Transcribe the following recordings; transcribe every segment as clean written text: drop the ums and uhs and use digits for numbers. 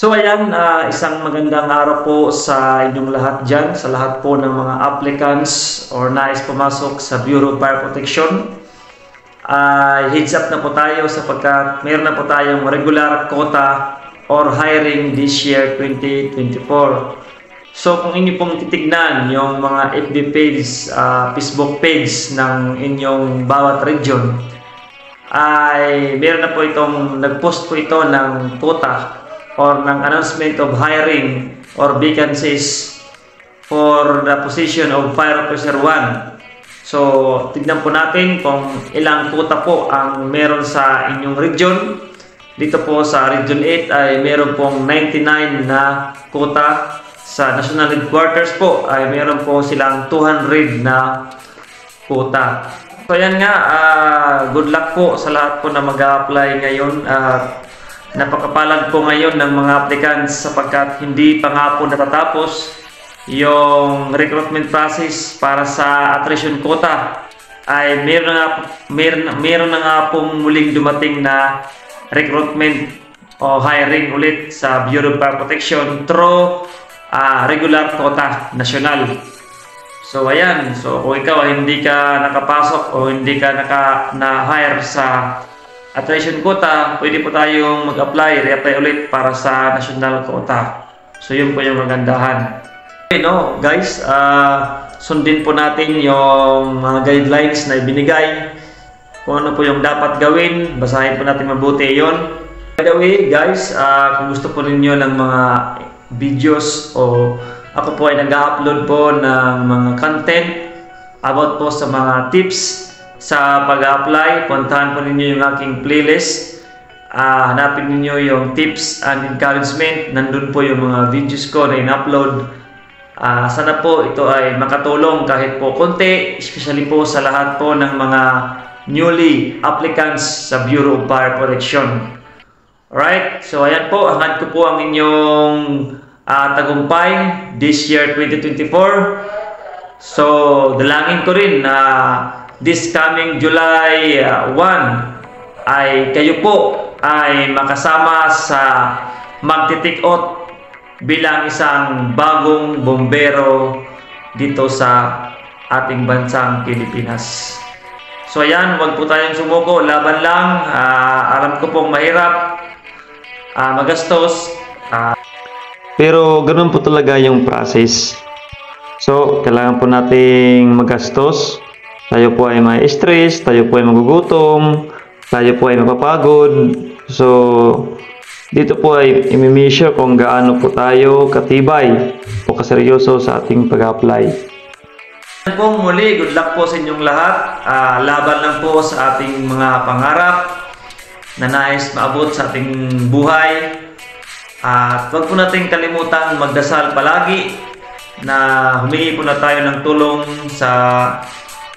So ayan, isang magandang araw po sa inyong lahat dyan, sa lahat po ng mga applicants or nais pumasok sa Bureau of Fire Protection. Heads up na po tayo sapagkat meron na po tayong regular quota or hiring this year 2024. So kung inyo pong titignan yung mga FB page, Facebook page ng inyong bawat region, ay meron na po itong, nag-post po ito ng quota or ng announcement of hiring or vacancies for the position of Fire Officer 1. So, tignan po natin kung ilang quota po ang meron sa inyong region. Dito po sa Region 8 ay meron pong 99 na quota. Sa National Headquarters po ay meron po silang 200 na quota. So, yan nga, good luck po sa lahat po na mag-a-apply ngayon. Napakapalag po ngayon ng mga applicants sapagkat hindi pa nga po natatapos yung recruitment process para sa attrition quota. Ay meron na nga pong muling dumating na recruitment o hiring ulit sa Bureau of Fire Protection through regular quota national. So ayan, so kung ikaw ay hindi ka nakapasok o hindi ka na-hire sa attrition quota, pwede po tayong mag-apply, re-apply ulit para sa national quota. So yun po yung magandahan. Okay, no, guys, sundin po natin yung mga guidelines na ibinigay. Kung ano po yung dapat gawin, basahin po natin mabuti yon. By the way, guys, kung gusto po ninyo ng mga videos o ako po ay nag-upload po ng mga content about po sa mga tips sa pag-apply, puntahan po ninyo yung aking playlist. Hanapin ninyo yung tips and encouragement. Nandun po yung mga videos ko na in-upload. Sana po ito ay makatulong kahit po konti, especially po sa lahat po ng mga newly applicants sa Bureau of Fire Protection. Alright, so ayan po, hangad ko po ang inyong tagumpay this year 2024. So, dalangin ko rin na this coming July 1 ay kayo po ay makasama sa magtitikot bilang isang bagong bombero dito sa ating bansang Pilipinas. So ayan, huwag po tayong sumuko, laban lang. Alam ko pong mahirap, magastos, pero ganun po talaga yung process. So kailangan po nating magastos. Tayo po ay may stress, tayo po ay magugutom, tayo po ay mapapagod. So, dito po ay i-measure kung gaano po tayo katibay o kaseryoso sa ating pag-apply. Po muli, good luck po sa inyong lahat. Laban lang po sa ating mga pangarap na nais maabot sa ating buhay. At huwag po natin kalimutan magdasal palagi na humingi po na tayo ng tulong sa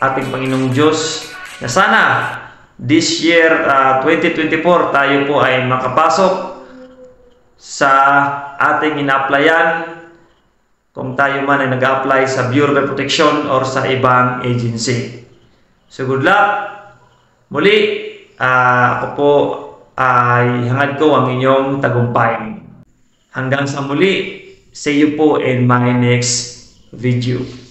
ating Panginoong Diyos na sana this year 2024 tayo po ay makapasok sa ating ina-applyan kung tayo man ay nag-apply sa Bureau of Protection or sa ibang agency. So good luck! Muli, ako po ay hangad ko ang inyong tagumpay. Hanggang sa muli, see you po in my next video.